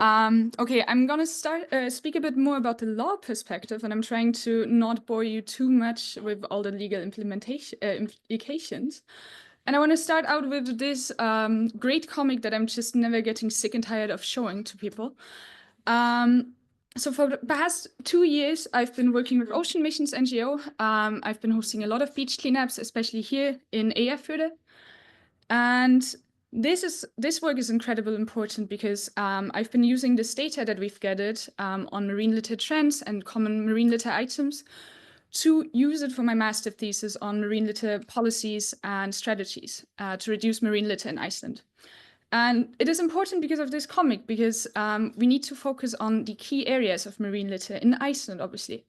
Okay, I'm gonna speak a bit more about the law perspective, and I'm trying to not bore you too much with all the legal implications. And I want to start out with this great comic that I'm just never getting sick and tired of showing to people. So for the past 2 years, I've been working with Ocean Missions NGO. I've been hosting a lot of beach cleanups, especially here in Eyjafjörður. And this work is incredibly important because I've been using this data that we've gathered on marine litter trends and common marine litter items to use it for my master thesis on marine litter policies and strategies to reduce marine litter in Iceland. And it is important because of this comic, because we need to focus on the key areas of marine litter in Iceland, obviously.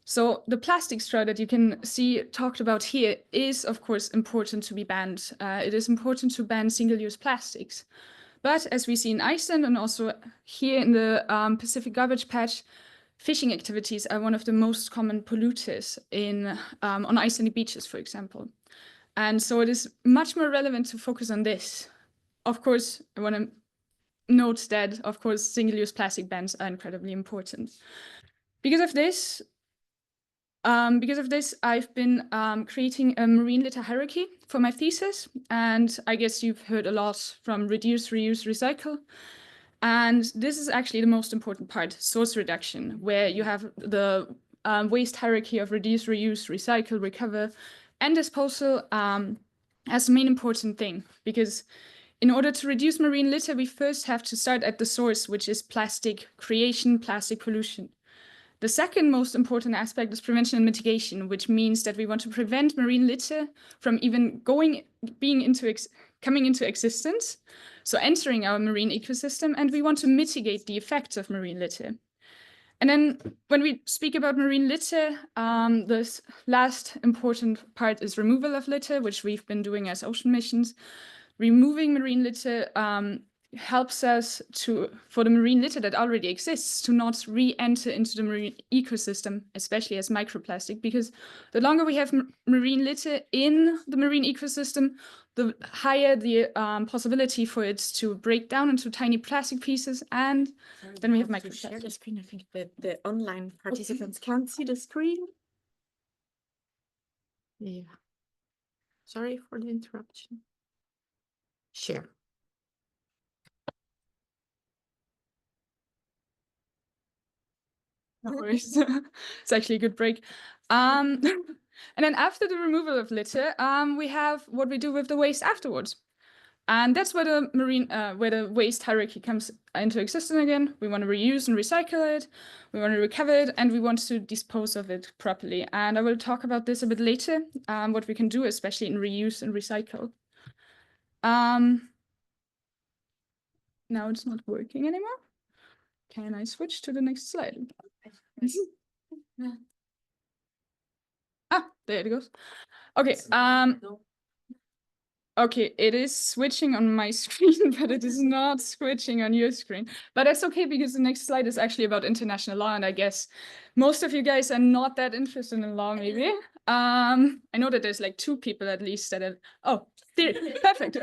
So the plastic straw that you can see talked about here is, of course, important to be banned. It is important to ban single-use plastics. But as we see in Iceland and also here in the Pacific Garbage Patch, fishing activities are one of the most common polluters on Icelandic beaches, for example. And so it is much more relevant to focus on this. Of course, I want to note that, of course, single-use plastic bans are incredibly important. Because of this, I've been creating a marine litter hierarchy for my thesis. And I guess you've heard a lot from reduce, reuse, recycle. And this is actually the most important part, source reduction, where you have the waste hierarchy of reduce, reuse, recycle, recover, and disposal as the main important thing. Because in order to reduce marine litter, we first have to start at the source, which is plastic creation, plastic pollution. The second most important aspect is prevention and mitigation, which means that we want to prevent marine litter from even coming into existence, so entering our marine ecosystem, and we want to mitigate the effects of marine litter. And then when we speak about marine litter, this last important part is removal of litter, which we've been doing as ocean missions. Removing marine litter helps us for the marine litter that already exists to not re-enter into the marine ecosystem, especially as microplastic, because the longer we have marine litter in the marine ecosystem, the higher the possibility for it to break down into tiny plastic pieces, and then we have microplastic. Share the screen. I think that the online participants can't see the screen. Yeah. Sorry for the interruption. Share. No worries. It's actually a good break. And then after the removal of litter, we have what we do with the waste afterwards. And that's where the waste hierarchy comes into existence again. We want to reuse and recycle it, we want to recover it, and we want to dispose of it properly. And I will talk about this a bit later, what we can do, especially in reuse and recycle. Now it's not working anymore. Can I switch to the next slide? There it goes. Okay. Okay, it is switching on my screen, but it is not switching on your screen. But that's okay, because the next slide is actually about international law, and I guess most of you guys are not that interested in law, maybe. I know that there's like 2 people at least that are, perfect.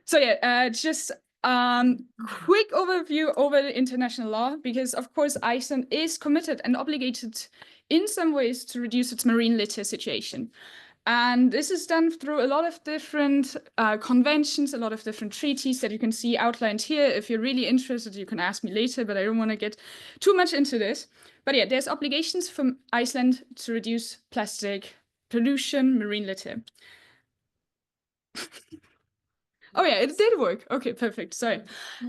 So yeah, just quick overview over the international law, because of course Iceland is committed and obligated in some ways to reduce its marine litter situation. And this is done through a lot of different conventions, a lot of different treaties that you can see outlined here. If you're really interested, you can ask me later, but I don't want to get too much into this. But yeah, there's obligations from Iceland to reduce plastic pollution, marine litter. Oh yeah, it did work. Okay, perfect. Sorry.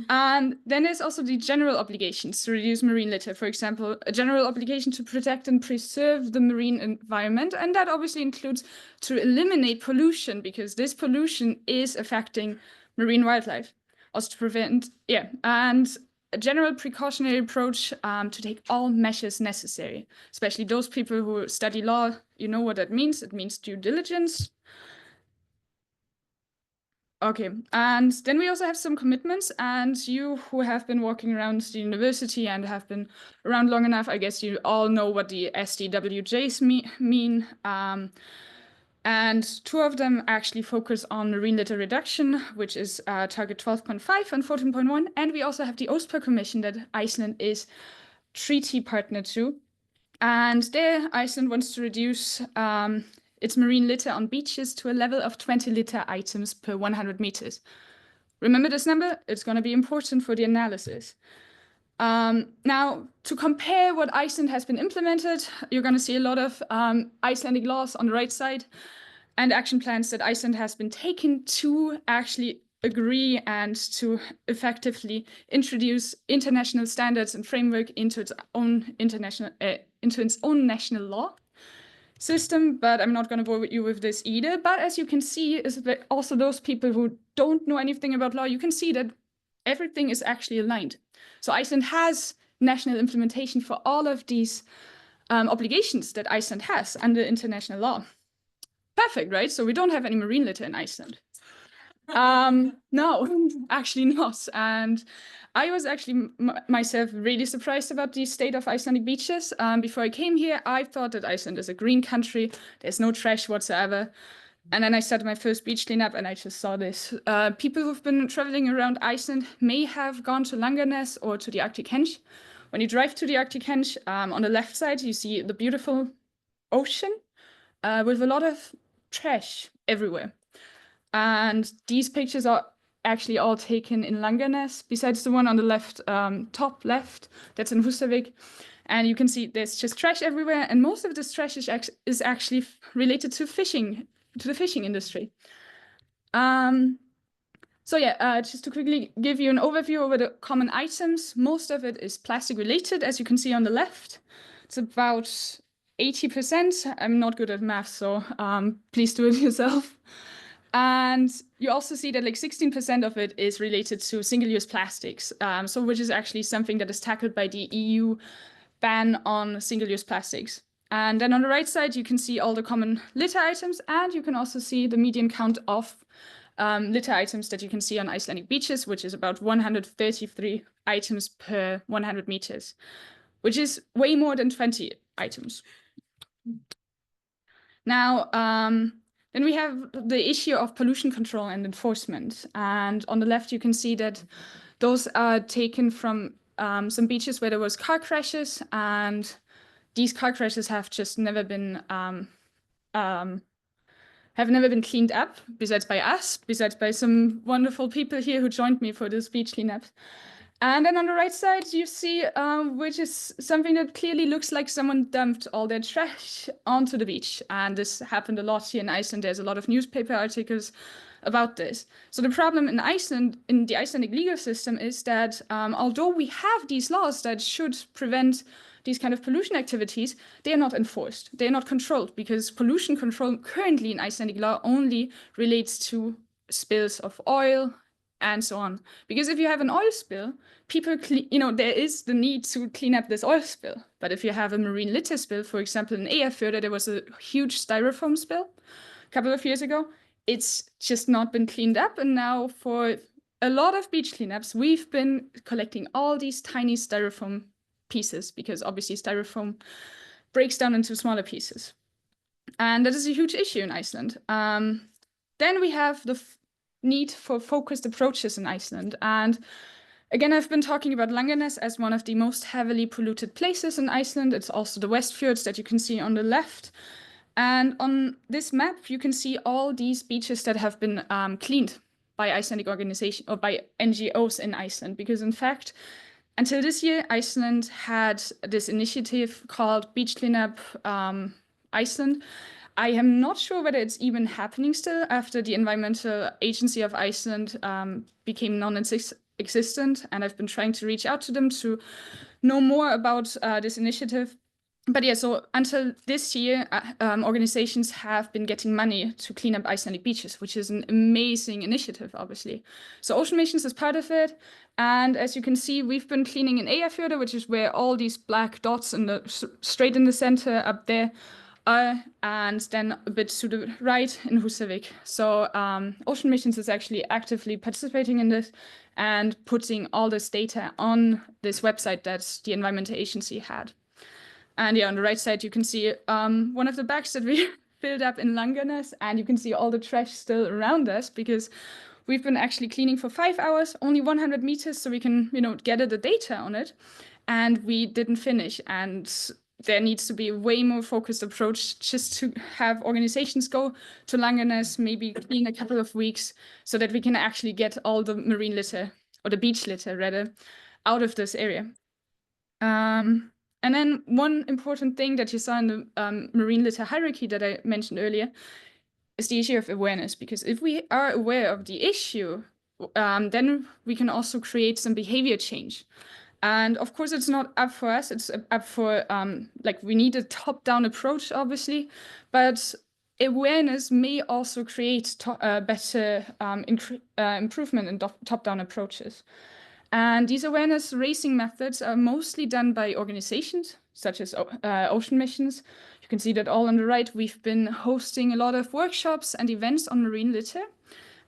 And then there's also the general obligations to reduce marine litter. For example, a general obligation to protect and preserve the marine environment. And that obviously includes to eliminate pollution, because this pollution is affecting marine wildlife. Also to prevent, and a general precautionary approach to take all measures necessary. Especially those people who study law, you know what that means. It means due diligence. Okay, and then we also have some commitments, and you who have been walking around the university and have been around long enough, I guess you all know what the SDWJs mean. And 2 of them actually focus on marine litter reduction, which is target 12.5 and 14.1. And we also have the OSPAR Commission that Iceland is treaty partner to. And there, Iceland wants to reduce its marine litter on beaches to a level of 20 litter items per 100 meters. Remember this number? It's going to be important for the analysis. Now, to compare what Iceland has been implemented, you're going to see a lot of Icelandic laws on the right side and action plans that Iceland has been taking to actually agree and to effectively introduce international standards and framework into its own national law system. But I'm not going to bore you with this either. But as you can see, is that also those people who don't know anything about law, you can see that everything is actually aligned. So Iceland has national implementation for all of these obligations that Iceland has under international law. Perfect, right? So we don't have any marine litter in Iceland. No, actually not. And I was actually myself really surprised about the state of Icelandic beaches. Before I came here, I thought that Iceland is a green country. There's no trash whatsoever. And then I started my first beach cleanup and I just saw this. People who've been traveling around Iceland may have gone to Langanes or to the Arctic Henge. When you drive to the Arctic Henge, on the left side, you see the beautiful ocean with a lot of trash everywhere. And these pictures are actually all taken in Langanes, besides the one on the left, top left, that's in Húsavík. And you can see there's just trash everywhere. And most of this trash is actually related to fishing, to the fishing industry. So yeah, just to quickly give you an overview over the common items, most of it is plastic related, as you can see on the left. It's about 80%. I'm not good at math, so please do it yourself. And you also see that like 16% of it is related to single-use plastics, so which is actually something that is tackled by the EU ban on single-use plastics. And then on the right side, you can see all the common litter items, and you can also see the median count of litter items that you can see on Icelandic beaches, which is about 133 items per 100 meters, which is way more than 20 items. Now, then we have the issue of pollution control and enforcement. And on the left, you can see that those are taken from some beaches where there was car crashes, and these car crashes have just never been cleaned up, besides by us, besides by some wonderful people here who joined me for this beach cleanup. And then on the right side, you see, which is something that clearly looks like someone dumped all their trash onto the beach. And this happened a lot here in Iceland. There's a lot of newspaper articles about this. So the problem in Iceland, in the Icelandic legal system, is that although we have these laws that should prevent these kind of pollution activities, they are not enforced. They are not controlled, because pollution control currently in Icelandic law only relates to spills of oil and so on. Because if you have an oil spill, people, there is the need to clean up this oil spill. But if you have a marine litter spill, for example, in Eyjafjörður, there was a huge styrofoam spill a couple of years ago. It's just not been cleaned up. And now for a lot of beach cleanups, we've been collecting all these tiny styrofoam pieces, because obviously styrofoam breaks down into smaller pieces. And that is a huge issue in Iceland. Then we have the need for focused approaches in Iceland. And again, I've been talking about Langanes as one of the most heavily polluted places in Iceland. It's also the Westfjords that you can see on the left. And on this map, you can see all these beaches that have been cleaned by Icelandic organizations or by NGOs in Iceland. Because in fact, until this year, Iceland had this initiative called Beach Cleanup Iceland. I am not sure whether it's even happening still after the Environmental Agency of Iceland became non-existent, and I've been trying to reach out to them to know more about this initiative. But yeah, so until this year, organizations have been getting money to clean up Icelandic beaches, which is an amazing initiative, obviously. So Ocean Missions is part of it. And as you can see, we've been cleaning in Eyjafjörður, which is where all these black dots straight in the center up there are, and then a bit to the right in Húsavík. So Ocean Missions is actually actively participating in this and putting all this data on this website that the Environmental Agency had. And yeah, on the right side, you can see one of the bags that we filled up in Langernes, and you can see all the trash still around us because we've been actually cleaning for 5 hours, only 100 meters, so we can, gather the data on it. And we didn't finish. And there needs to be a way more focused approach just to have organizations go to Langernes, maybe clean a couple of weeks, so that we can actually get all the marine litter, or the beach litter rather, out of this area. And then one important thing that you saw in the marine litter hierarchy that I mentioned earlier is the issue of awareness. Because if we are aware of the issue, then we can also create some behavior change. And of course, it's not up for us. It's up for, we need a top-down approach, obviously. But awareness may also create better improvement in top-down approaches. And these awareness raising methods are mostly done by organizations, such as ocean missions. You can see that all on the right. We've been hosting a lot of workshops and events on marine litter.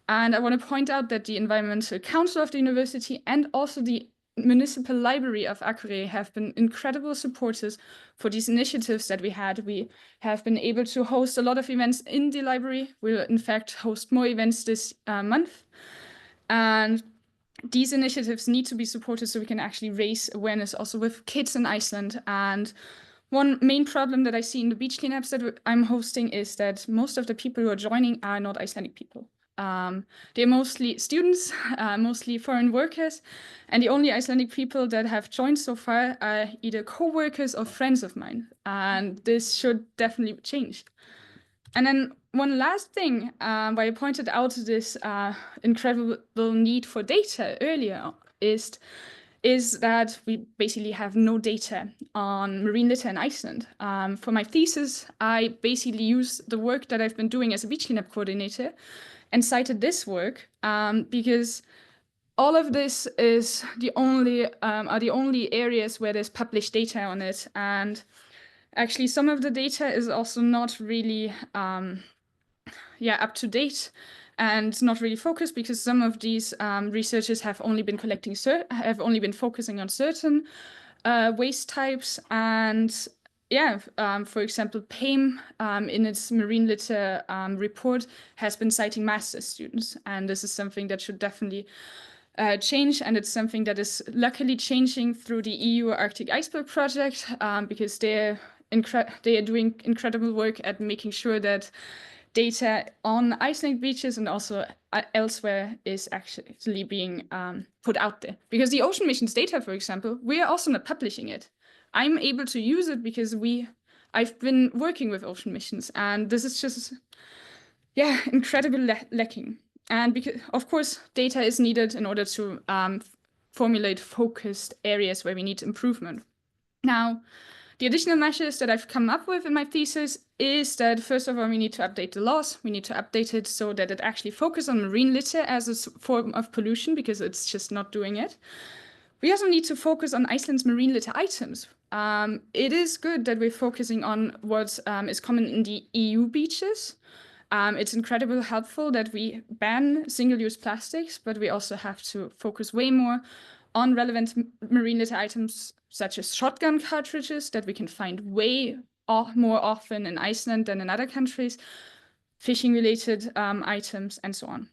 And I want to point out that the Environmental Council of the university and also the Municipal Library of Akureyri have been incredible supporters for these initiatives that we had. We have been able to host a lot of events in the library. We'll in fact host more events this month. And these initiatives need to be supported so we can actually raise awareness also with kids in Iceland. And one main problem that I see in the beach cleanups that I'm hosting is that most of the people who are joining are not Icelandic people. They're mostly students, mostly foreign workers, and the only Icelandic people that have joined so far are either co-workers or friends of mine, and this should definitely change. And then one last thing, why I pointed out this incredible need for data earlier is that we basically have no data on marine litter in Iceland. For my thesis, I basically used the work that I've been doing as a beach cleanup coordinator and cited this work because all of this is are the only areas where there's published data on it. And actually, some of the data is also not really up to date and not really focused because some of these researchers have only been focusing on certain waste types. And for example, PAIM in its marine litter report has been citing master's students, and this is something that should definitely change, and it's something that is luckily changing through the EU Arctic Iceberg project because they are doing incredible work at making sure that data on Icelandic beaches and also elsewhere is actually being put out there. Because the ocean missions data, for example, we are also not publishing it. I'm able to use it because I've been working with ocean missions, and this is just, incredibly lacking. And because, of course, data is needed in order to formulate focused areas where we need improvement. Now, the additional measures that I've come up with in my thesis is that, first of all, we need to update the laws. We need to update it so that it actually focuses on marine litter as a form of pollution, because it's just not doing it. We also need to focus on Iceland's marine litter items. It is good that we're focusing on what is common in the EU beaches. It's incredibly helpful that we ban single-use plastics, but we also have to focus way more on relevant marine litter items, such as shotgun cartridges that we can find way more often in Iceland than in other countries, fishing-related items, and so on.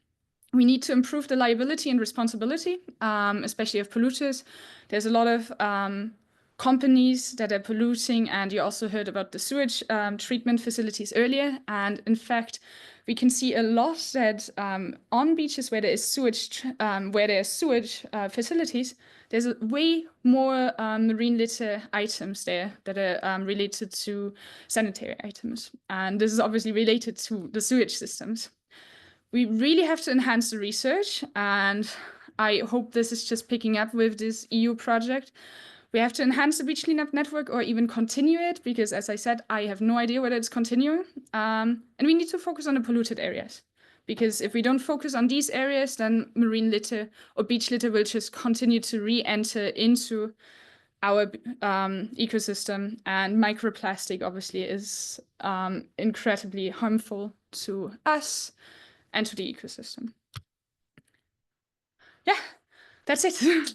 We need to improve the liability and responsibility, especially of polluters. There's a lot of companies that are polluting, and you also heard about the sewage treatment facilities earlier. And in fact, we can see a lot that on beaches where there is sewage, facilities, there's way more marine litter items there that are related to sanitary items. And this is obviously related to the sewage systems. We really have to enhance the research, and I hope this is just picking up with this EU project. We have to enhance the beach cleanup network or even continue it, because as I said, I have no idea whether it's continuing. And we need to focus on the polluted areas, because if we don't focus on these areas, then marine litter or beach litter will just continue to re-enter into our ecosystem. And microplastic obviously is incredibly harmful to us and to the ecosystem. Yeah, that's it.